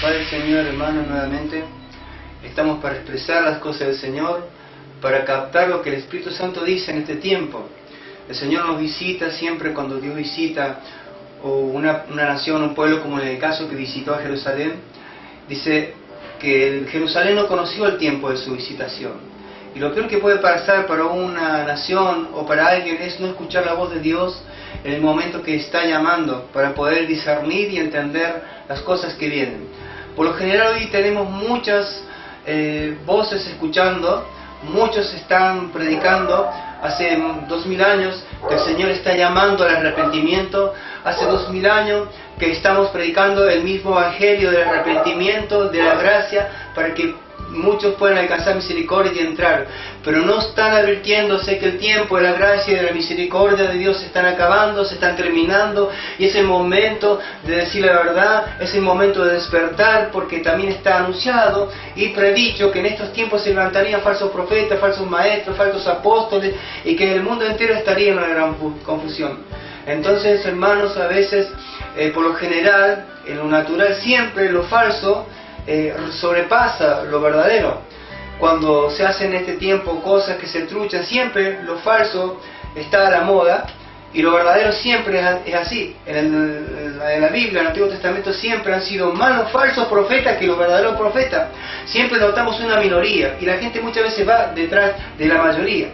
Padre Señor, hermanos, nuevamente estamos para expresar las cosas del Señor, para captar lo que el Espíritu Santo dice en este tiempo. El Señor nos visita siempre cuando Dios visita una nación, un pueblo, como en el caso que visitó a Jerusalén. Dice que Jerusalén no conoció el tiempo de su visitación. Y lo peor que puede pasar para una nación o para alguien es no escuchar la voz de Dios en el momento que está llamando, para poder discernir y entender las cosas que vienen. Por lo general hoy tenemos muchas voces escuchando, muchos están predicando. Hace 2000 años que el Señor está llamando al arrepentimiento. Hace 2000 años que estamos predicando el mismo evangelio del arrepentimiento, de la gracia, para que muchos puedan alcanzar misericordia y entrar. Pero no están advirtiéndose que el tiempo de la gracia y de la misericordia de Dios se están acabando, se están terminando, y es el momento de decir la verdad, es el momento de despertar, porque también está anunciado y predicho que en estos tiempos se levantarían falsos profetas, falsos maestros, falsos apóstoles, y que el mundo entero estaría en una gran confusión. Entonces, hermanos, a veces, por lo general, en lo natural siempre lo falso sobrepasa lo verdadero. Cuando se hacen en este tiempo cosas que se truchan, siempre lo falso está a la moda y lo verdadero siempre es así. En la Biblia, en el Antiguo Testamento, siempre han sido más los falsos profetas que los verdaderos profetas. Siempre notamos una minoría y la gente muchas veces va detrás de la mayoría.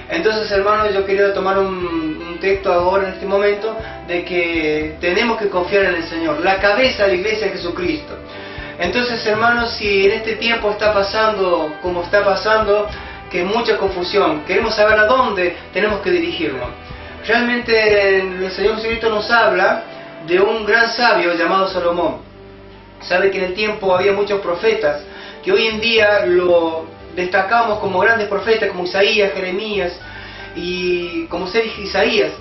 Entonces, hermanos, yo quería tomar un texto ahora en este momento de que tenemos que confiar en el Señor, la cabeza de la iglesia es Jesucristo. Entonces, hermanos, si en este tiempo está pasando como está pasando, que hay mucha confusión, queremos saber a dónde tenemos que dirigirnos. Realmente el Señor Jesucristo nos habla de un gran sabio llamado Salomón. Sabe que en el tiempo había muchos profetas, que hoy en día lo destacamos como grandes profetas, como Isaías, Jeremías, y como Isaías.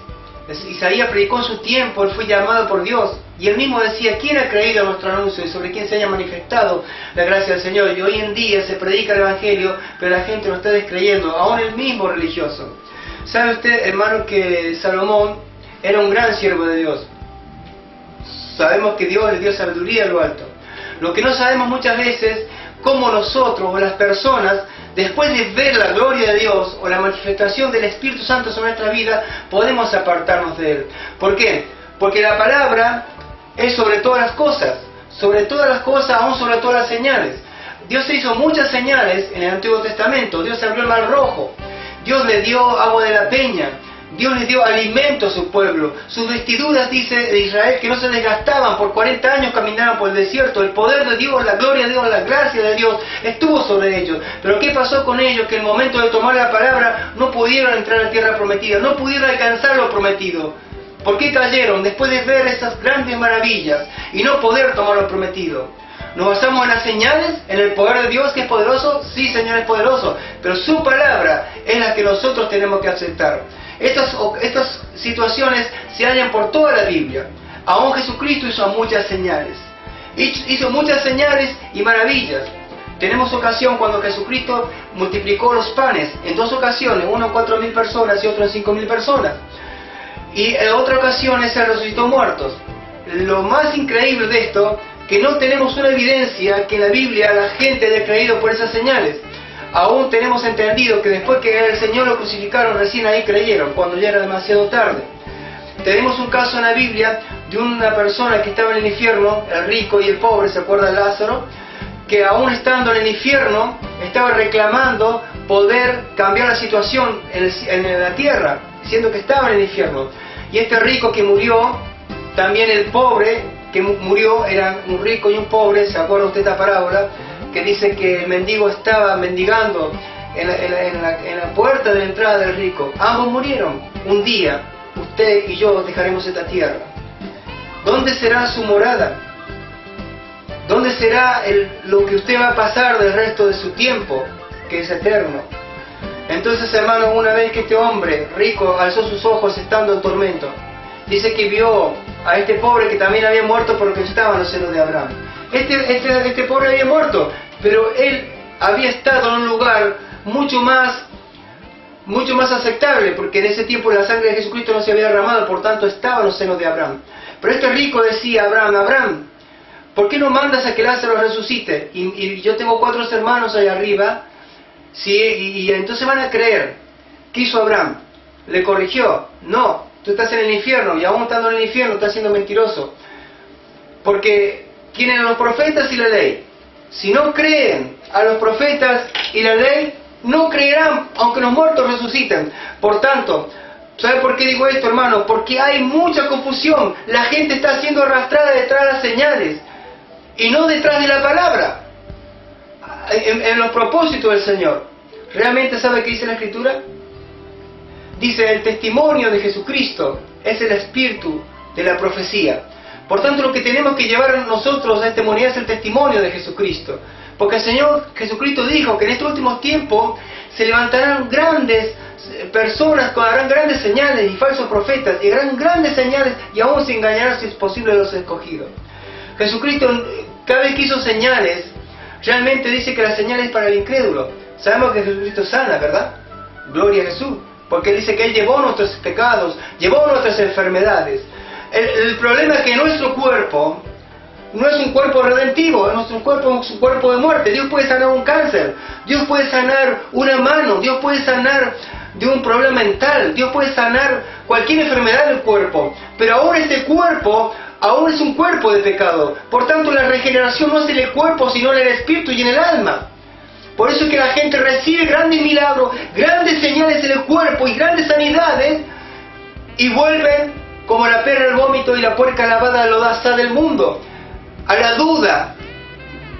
Isaías predicó en su tiempo, él fue llamado por Dios, y él mismo decía: ¿quién ha creído a nuestro anuncio y sobre quién se haya manifestado la gracia del Señor? Y hoy en día se predica el Evangelio, pero la gente lo está descreyendo, aún el mismo religioso. ¿Sabe usted, hermano, que Salomón era un gran siervo de Dios? Sabemos que Dios le dio sabiduría a lo alto. Lo que no sabemos muchas veces, cómo nosotros o las personas, después de ver la gloria de Dios o la manifestación del Espíritu Santo sobre nuestra vida, podemos apartarnos de Él. ¿Por qué? Porque la palabra es sobre todas las cosas, aún sobre todas las señales. Dios hizo muchas señales en el Antiguo Testamento. Dios abrió el mar rojo, Dios le dio agua de la peña, Dios les dio alimento a su pueblo. Sus vestiduras, dice, de Israel, que no se desgastaban. Por 40 años caminaban por el desierto. El poder de Dios, la gloria de Dios, la gracia de Dios estuvo sobre ellos. Pero ¿qué pasó con ellos? Que en el momento de tomar la palabra no pudieron entrar a la tierra prometida, no pudieron alcanzar lo prometido. ¿Por qué cayeron? Después de ver esas grandes maravillas y no poder tomar lo prometido. ¿Nos basamos en las señales? ¿En el poder de Dios que es poderoso? Sí, Señor, es poderoso. Pero su palabra es la que nosotros tenemos que aceptar. Estas situaciones se hallan por toda la Biblia. Aún Jesucristo hizo muchas señales. Hizo muchas señales y maravillas. Tenemos ocasión cuando Jesucristo multiplicó los panes en dos ocasiones, uno en 4.000 personas y otro en 5.000 personas. Y en otra ocasión se resucitó muertos. Lo más increíble de esto, que no tenemos una evidencia que en la Biblia la gente haya creído por esas señales. Aún tenemos entendido que después que el Señor lo crucificaron, recién ahí creyeron, cuando ya era demasiado tarde. Tenemos un caso en la Biblia de una persona que estaba en el infierno, el rico y el pobre, ¿se acuerda de Lázaro? Que aún estando en el infierno, estaba reclamando poder cambiar la situación en la tierra, siendo que estaba en el infierno. Y este rico que murió, también el pobre que murió, era un rico y un pobre, ¿se acuerda usted esta parábola? Que dice que el mendigo estaba mendigando en la puerta de la entrada del rico. Ambos murieron. Un día, usted y yo dejaremos esta tierra. ¿Dónde será su morada? ¿Dónde será lo que usted va a pasar del resto de su tiempo, que es eterno? Entonces, hermanos, una vez que este hombre rico alzó sus ojos estando en tormento, dice que vio a este pobre que también había muerto porque estaba en los senos de Abraham. Este pobre había muerto, pero él había estado en un lugar mucho más aceptable, porque en ese tiempo la sangre de Jesucristo no se había derramado, por tanto estaba en los senos de Abraham. Pero este rico decía: Abraham, ¿Por qué no mandas a que Lázaro resucite? Y yo tengo 4 hermanos allá arriba, ¿sí? Y entonces van a creer. ¿Qué hizo Abraham? ¿Le corrigió? No, tú estás en el infierno, y aún estando en el infierno estás siendo mentiroso. Porque tienen los profetas y la ley. Si no creen a los profetas y la ley, no creerán, aunque los muertos resuciten. Por tanto, ¿sabe por qué digo esto, hermano? Porque hay mucha confusión. La gente está siendo arrastrada detrás de las señales y no detrás de la palabra, en los propósitos del Señor. ¿Realmente sabe qué dice la Escritura? Dice, el testimonio de Jesucristo es el espíritu de la profecía. Por tanto, lo que tenemos que llevar nosotros a esta humanidad es el testimonio de Jesucristo. Porque el Señor Jesucristo dijo que en estos últimos tiempos se levantarán grandes personas que harán grandes señales y falsos profetas, y harán grandes señales y aún se engañarán, si es posible, a los escogidos. Jesucristo, cada vez que hizo señales, realmente dice que la señal es para el incrédulo. Sabemos que Jesucristo sana, ¿verdad? Gloria a Jesús. Porque Él dice que Él llevó nuestros pecados, llevó nuestras enfermedades. El problema es que nuestro cuerpo no es un cuerpo redentivo, nuestro cuerpo es un cuerpo de muerte. Dios puede sanar un cáncer, Dios puede sanar una mano, Dios puede sanar de un problema mental, Dios puede sanar cualquier enfermedad del cuerpo. Pero ahora este cuerpo, aún es un cuerpo de pecado. Por tanto, la regeneración no es en el cuerpo, sino en el espíritu y en el alma. Por eso es que la gente recibe grandes milagros, grandes señales en el cuerpo y grandes sanidades, y vuelven como la perra al vómito y la puerca lavada al lodazal del mundo, a la duda.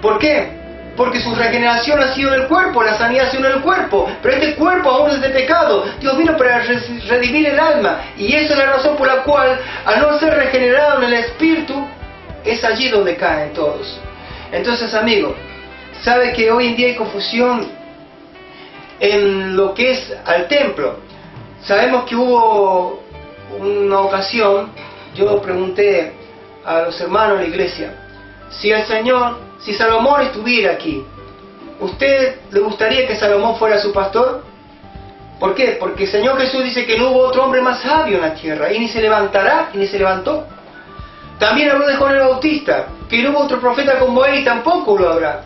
¿Por qué? Porque su regeneración ha sido en el cuerpo, la sanidad ha sido en el cuerpo, pero este cuerpo aún es de pecado. Dios vino para redimir el alma, y esa es la razón por la cual, al no ser regenerado en el espíritu, es allí donde caen todos. Entonces, amigo, sabe que hoy en día hay confusión en lo que es al templo. Sabemos que hubo una ocasión, yo pregunté a los hermanos de la iglesia, si Salomón estuviera aquí, ¿usted le gustaría que Salomón fuera su pastor? ¿Por qué? Porque el Señor Jesús dice que no hubo otro hombre más sabio en la tierra, y ni se levantará, y ni se levantó. También habló de Juan el Bautista, que no hubo otro profeta como él, y tampoco lo habrá.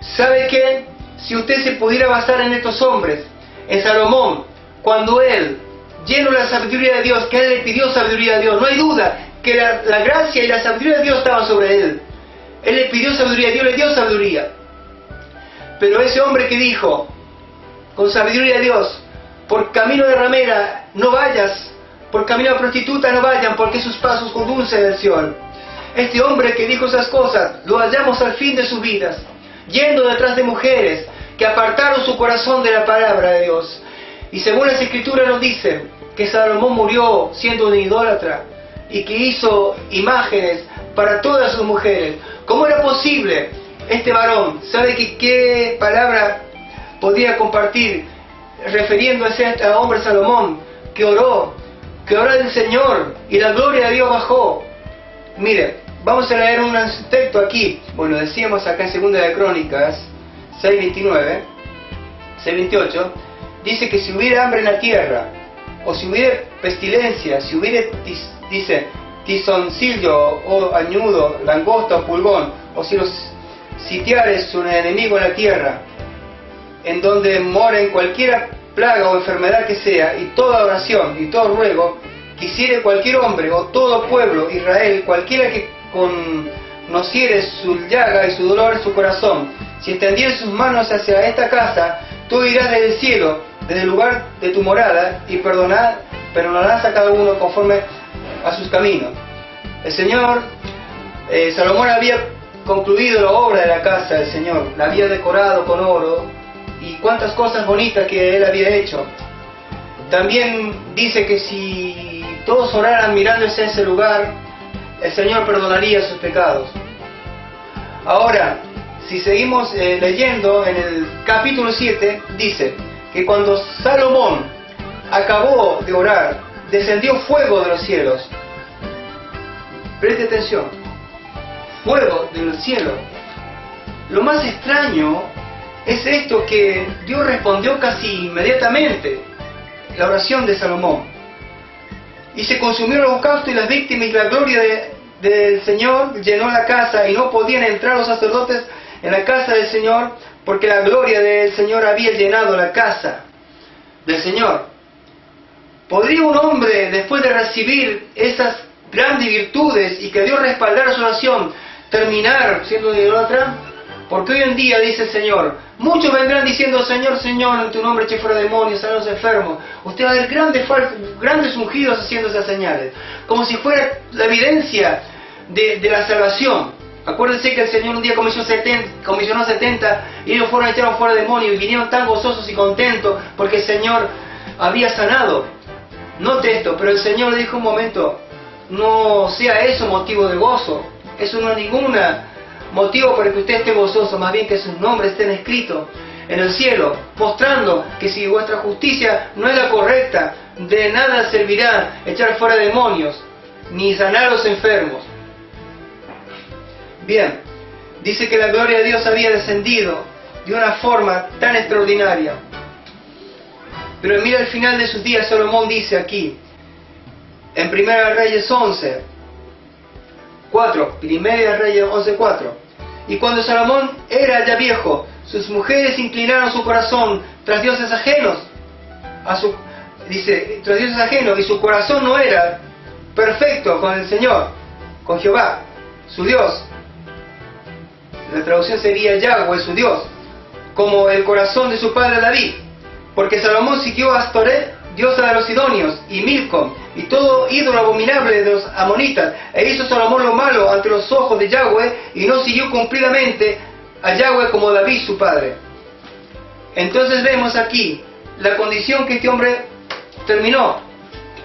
¿Sabe qué? Si usted se pudiera basar en estos hombres, en Salomón, cuando él, lleno de la sabiduría de Dios, que él le pidió sabiduría a Dios, no hay duda que la gracia y la sabiduría de Dios estaban sobre él. Él le pidió sabiduría, Dios le dio sabiduría. Pero ese hombre que dijo, con sabiduría de Dios, por camino de ramera no vayas, por camino de prostituta no vayan, porque sus pasos conducen al Sion. Este hombre que dijo esas cosas, lo hallamos al fin de sus vidas, yendo detrás de mujeres que apartaron su corazón de la palabra de Dios. Y según las Escrituras nos dicen que Salomón murió siendo un idólatra y que hizo imágenes para todas sus mujeres. ¿Cómo era posible este varón? ¿Sabe qué palabra podía compartir refiriéndose a este hombre Salomón? Que oró del Señor y la gloria de Dios bajó. Mire, vamos a leer un texto aquí. Bueno, decíamos acá en Segunda de Crónicas 6:29, 6:28. Dice que si hubiera hambre en la tierra, o si hubiera pestilencia, si hubiera, dice, tizoncillo o añudo, langosta o pulgón, o si los sitiares un enemigo en la tierra, en donde moren cualquier plaga o enfermedad que sea, y toda oración y todo ruego, quisiere cualquier hombre o todo pueblo, Israel, cualquiera que conociere su llaga y su dolor en su corazón, si extendiere sus manos hacia esta casa, tú irás desde el cielo, desde el lugar de tu morada, y perdonarás a cada uno conforme a sus caminos. El Señor, Salomón había concluido la obra de la casa del Señor, la había decorado con oro, y cuántas cosas bonitas que él había hecho. También dice que si todos oraran mirándose a ese lugar, el Señor perdonaría sus pecados. Ahora, si seguimos leyendo en el capítulo 7, dice que cuando Salomón acabó de orar, descendió fuego de los cielos. Preste atención, fuego del cielo. Lo más extraño es esto, que Dios respondió casi inmediatamente la oración de Salomón. Y se consumió el holocausto y las víctimas, y la gloria del Señor llenó la casa y no podían entrar los sacerdotes en la casa del Señor porque la gloria del Señor había llenado la casa del Señor. ¿Podría un hombre, después de recibir esas grandes virtudes y que Dios respaldara su oración, terminar siendo un idólatra? Porque hoy en día, dice el Señor, muchos vendrán diciendo: Señor, Señor, en tu nombre eché fuera demonios, sané a los enfermos. Usted va a ver grandes ungidos haciendo esas señales, como si fuera la evidencia de la salvación. Acuérdense que el Señor un día comisionó 70 y ellos echaron fuera demonios y vinieron tan gozosos y contentos porque el Señor había sanado. Note esto, pero el Señor le dijo: un momento, no sea eso motivo de gozo. Eso no es ningún motivo para que usted esté gozoso, más bien que sus nombres estén escritos en el cielo, mostrando que si vuestra justicia no es la correcta, de nada servirá echar fuera demonios, ni sanar a los enfermos. Bien, dice que la gloria de Dios había descendido de una forma tan extraordinaria. Pero mira, al final de sus días, Salomón dice aquí, en 1 Reyes 11, 4, 1 Reyes 11, 4. Y cuando Salomón era ya viejo, sus mujeres inclinaron su corazón tras dioses ajenos. Tras dioses ajenos, y su corazón no era perfecto con el Señor, con Jehová, su Dios. La traducción sería Yahweh, su Dios, como el corazón de su padre David. Porque Salomón siguió a Astoret, diosa de los sidonios, y Milcom, y todo ídolo abominable de los amonitas, e hizo Salomón lo malo ante los ojos de Yahweh, y no siguió cumplidamente a Yahweh como David su padre. Entonces vemos aquí la condición que este hombre terminó.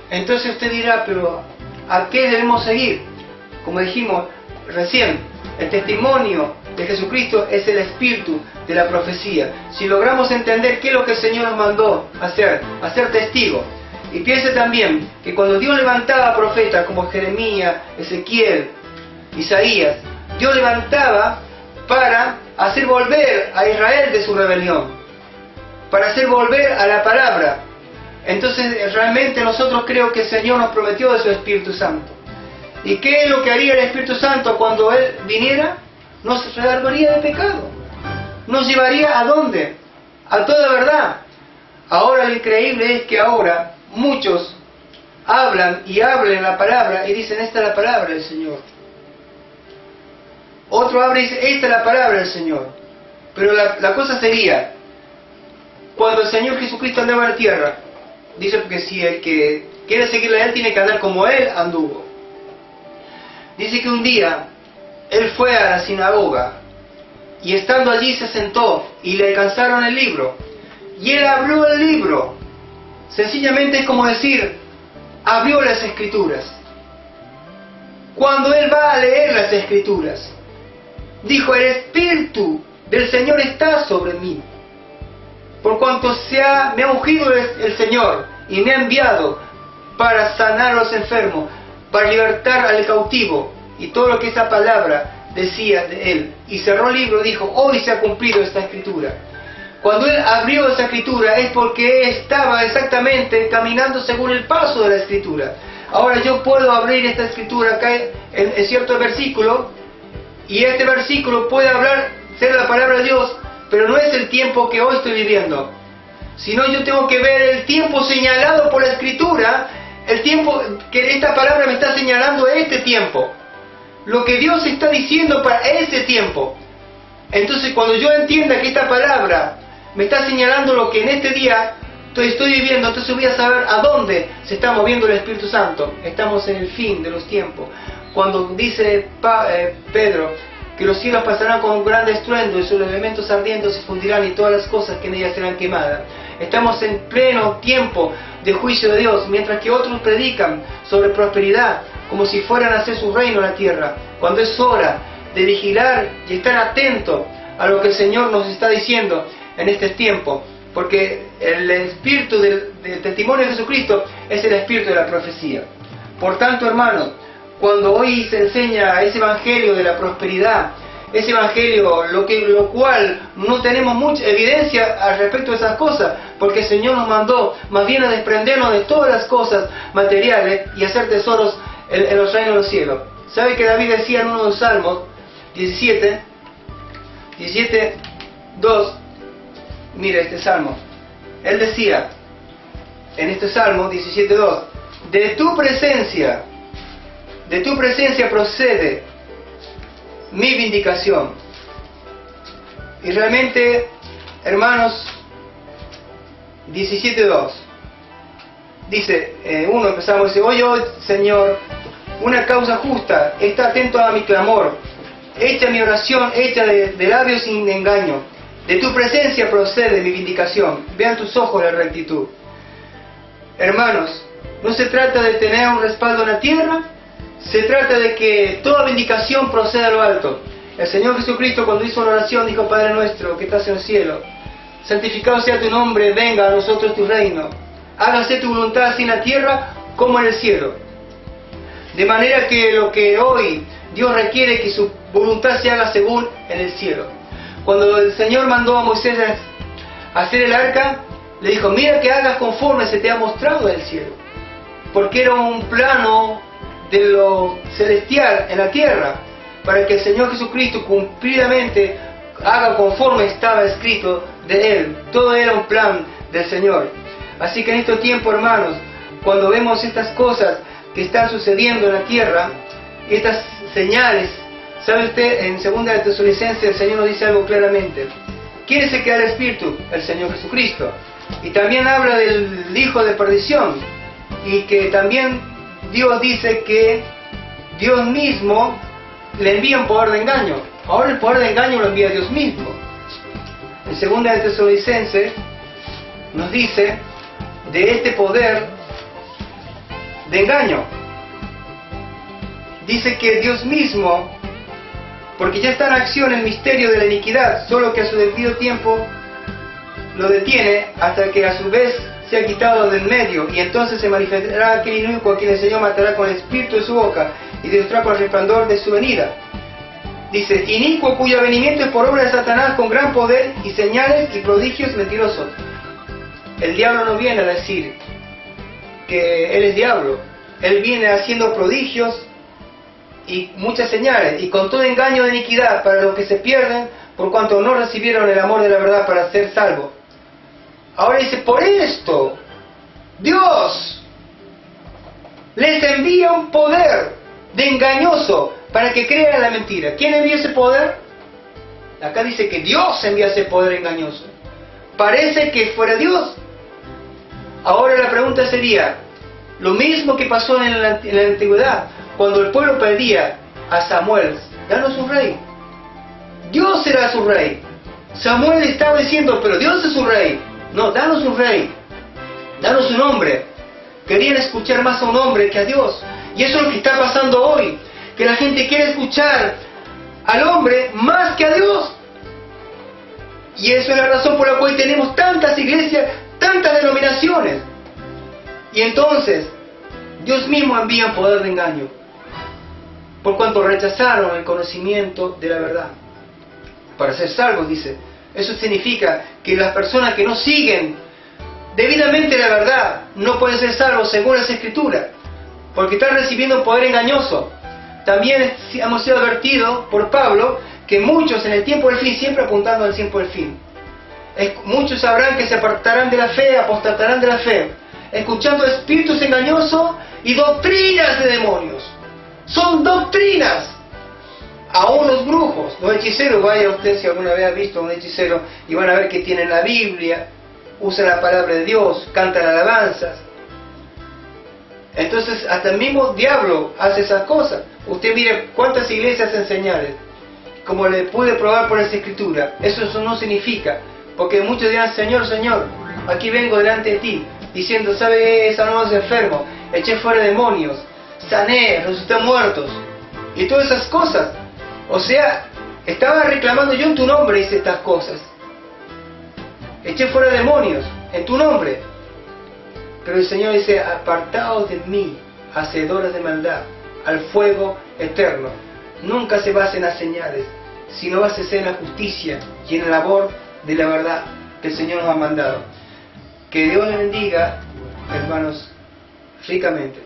Entonces usted dirá: pero ¿a qué debemos seguir? Como dijimos recién, el testimonio de Jesucristo es el espíritu de la profecía. Si logramos entender qué es lo que el Señor nos mandó hacer, a ser testigo. Y piense también que cuando Dios levantaba profetas como Jeremías, Ezequiel, Isaías, Dios levantaba para hacer volver a Israel de su rebelión, para hacer volver a la palabra. Entonces realmente nosotros creo que el Señor nos prometió de su Espíritu Santo. ¿Y qué es lo que haría el Espíritu Santo cuando Él viniera? Nos redarguiría de pecado. Nos llevaría ¿a dónde? A toda verdad. Ahora lo increíble es que ahora muchos hablan la palabra y dicen: esta es la palabra del Señor. Otro habla y dice: esta es la palabra del Señor. Pero la cosa sería, cuando el Señor Jesucristo andaba en la tierra, dice, porque si el que quiere seguirle a Él tiene que andar como Él anduvo. Dice que un día Él fue a la sinagoga y estando allí se sentó y le alcanzaron el libro. Y Él abrió el libro. Sencillamente es como decir, abrió las Escrituras. Cuando Él va a leer las Escrituras, dijo: el Espíritu del Señor está sobre mí, por cuanto me ha ungido el Señor y me ha enviado para sanar a los enfermos, para libertar al cautivo, y todo lo que esa palabra decía de Él. Y cerró el libro y dijo: hoy se ha cumplido esta Escritura. Cuando Él abrió esa Escritura es porque Él estaba exactamente caminando según el paso de la Escritura. Ahora yo puedo abrir esta Escritura acá en cierto versículo, y este versículo puede ser la palabra de Dios, pero no es el tiempo que hoy estoy viviendo, sino yo tengo que ver el tiempo señalado por la Escritura, el tiempo que esta palabra me está señalando, este tiempo, lo que Dios está diciendo para este tiempo. Entonces cuando yo entienda que esta palabra me está señalando lo que en este día estoy viviendo, entonces voy a saber a dónde se está moviendo el Espíritu Santo. Estamos en el fin de los tiempos. Cuando dice Pedro que los cielos pasarán con un gran estruendo y sus elementos ardientes se fundirán y todas las cosas que en ellas serán quemadas. Estamos en pleno tiempo de juicio de Dios, mientras que otros predican sobre prosperidad, como si fueran a hacer su reino en la tierra, cuando es hora de vigilar y estar atento a lo que el Señor nos está diciendo en este tiempo, porque el espíritu del testimonio de Jesucristo es el espíritu de la profecía. Por tanto, hermanos, cuando hoy se enseña ese evangelio de la prosperidad, ese evangelio, lo cual no tenemos mucha evidencia al respecto de esas cosas, porque el Señor nos mandó más bien a desprendernos de todas las cosas materiales y hacer tesoros en los reinos de los cielos. ¿Sabe que David decía en uno de los salmos, 17:2? Mire este salmo. Él decía, en este salmo 17:2, de tu presencia procede mi vindicación. Y realmente, hermanos, 17:2 dice, empezamos, dice, oye, Señor, una causa justa, está atento a mi clamor, hecha mi oración, hecha de labios sin engaño. De tu presencia procede mi vindicación. Vean tus ojos la rectitud. Hermanos, no se trata de tener un respaldo en la tierra, se trata de que toda vindicación proceda a lo alto. El Señor Jesucristo, cuando hizo una oración, dijo, Padre nuestro que estás en el cielo, santificado sea tu nombre, venga a nosotros tu reino, hágase tu voluntad así en la tierra como en el cielo. De manera que lo que hoy Dios requiere, que su voluntad se haga según en el cielo. Cuando el Señor mandó a Moisés a hacer el arca, le dijo, mira que hagas conforme se te ha mostrado del cielo. Porque era un plano de lo celestial en la tierra, para que el Señor Jesucristo cumplidamente haga conforme estaba escrito de Él. Todo era un plan del Señor. Así que en estos tiempos, hermanos, cuando vemos estas cosas que están sucediendo en la tierra, estas señales, ¿sabe usted? En 2 de Tesalonicenses el Señor nos dice algo claramente. ¿Quién es el que da el Espíritu? El Señor Jesucristo. Y también habla del hijo de perdición. Y que también Dios dice que Dios mismo le envía un poder de engaño. Ahora el poder de engaño lo envía Dios mismo. En 2 de Tesalonicenses nos dice de este poder de engaño. Dice que Dios mismo, porque ya está en acción el misterio de la iniquidad, solo que a su debido tiempo lo detiene hasta que a su vez sea quitado del medio, y entonces se manifestará aquel inicuo a quien el Señor matará con el espíritu de su boca y destruirá con el resplandor de su venida. Dice, inicuo cuyo venimiento es por obra de Satanás con gran poder y señales y prodigios mentirosos. El diablo no viene a decir que él es diablo, él viene haciendo prodigios y muchas señales, y con todo engaño de iniquidad para los que se pierden, por cuanto no recibieron el amor de la verdad para ser salvos. Ahora dice, por esto, Dios les envía un poder de engañoso para que crean en la mentira. ¿Quién envía ese poder? Acá dice que Dios envía ese poder engañoso. Parece que fuera Dios. Ahora la pregunta sería, lo mismo que pasó en la antigüedad, cuando el pueblo pedía a Samuel, danos un rey. Dios será su rey. Samuel estaba diciendo, pero Dios es su rey. No, danos un rey. Danos un hombre. Querían escuchar más a un hombre que a Dios. Y eso es lo que está pasando hoy. Que la gente quiere escuchar al hombre más que a Dios. Y eso es la razón por la cual tenemos tantas iglesias, tantas denominaciones. Y entonces, Dios mismo envía un poder de engaño. Por cuanto rechazaron el conocimiento de la verdad. Para ser salvos, dice. Eso significa que las personas que no siguen debidamente la verdad no pueden ser salvos según las Escrituras, porque están recibiendo un poder engañoso. También hemos sido advertidos por Pablo que muchos en el tiempo del fin, siempre apuntando al tiempo del fin, muchos sabrán que se apartarán de la fe, apostatarán de la fe, escuchando espíritus engañosos y doctrinas de demonios. Son doctrinas. Aún los brujos, los hechiceros, vaya usted si alguna vez ha visto a un hechicero y van a ver que tienen la Biblia, usan la palabra de Dios, cantan alabanzas. Entonces hasta el mismo diablo hace esas cosas. Usted mire cuántas iglesias hacen señales, como le pude probar por esa escritura. Eso no significa, porque muchos dirán, Señor, Señor, aquí vengo delante de ti, diciendo, ¿sabe? Sanó a los enfermos, eché fuera demonios, sané, resucité muertos, y todas esas cosas. O sea, estaba reclamando yo en tu nombre, hice estas cosas. Eché fuera demonios en tu nombre. Pero el Señor dice, apartaos de mí, hacedores de maldad, al fuego eterno. Nunca se basen en las señales, sino básense en la justicia y en el labor de la verdad que el Señor nos ha mandado. Que Dios les bendiga, hermanos, ricamente.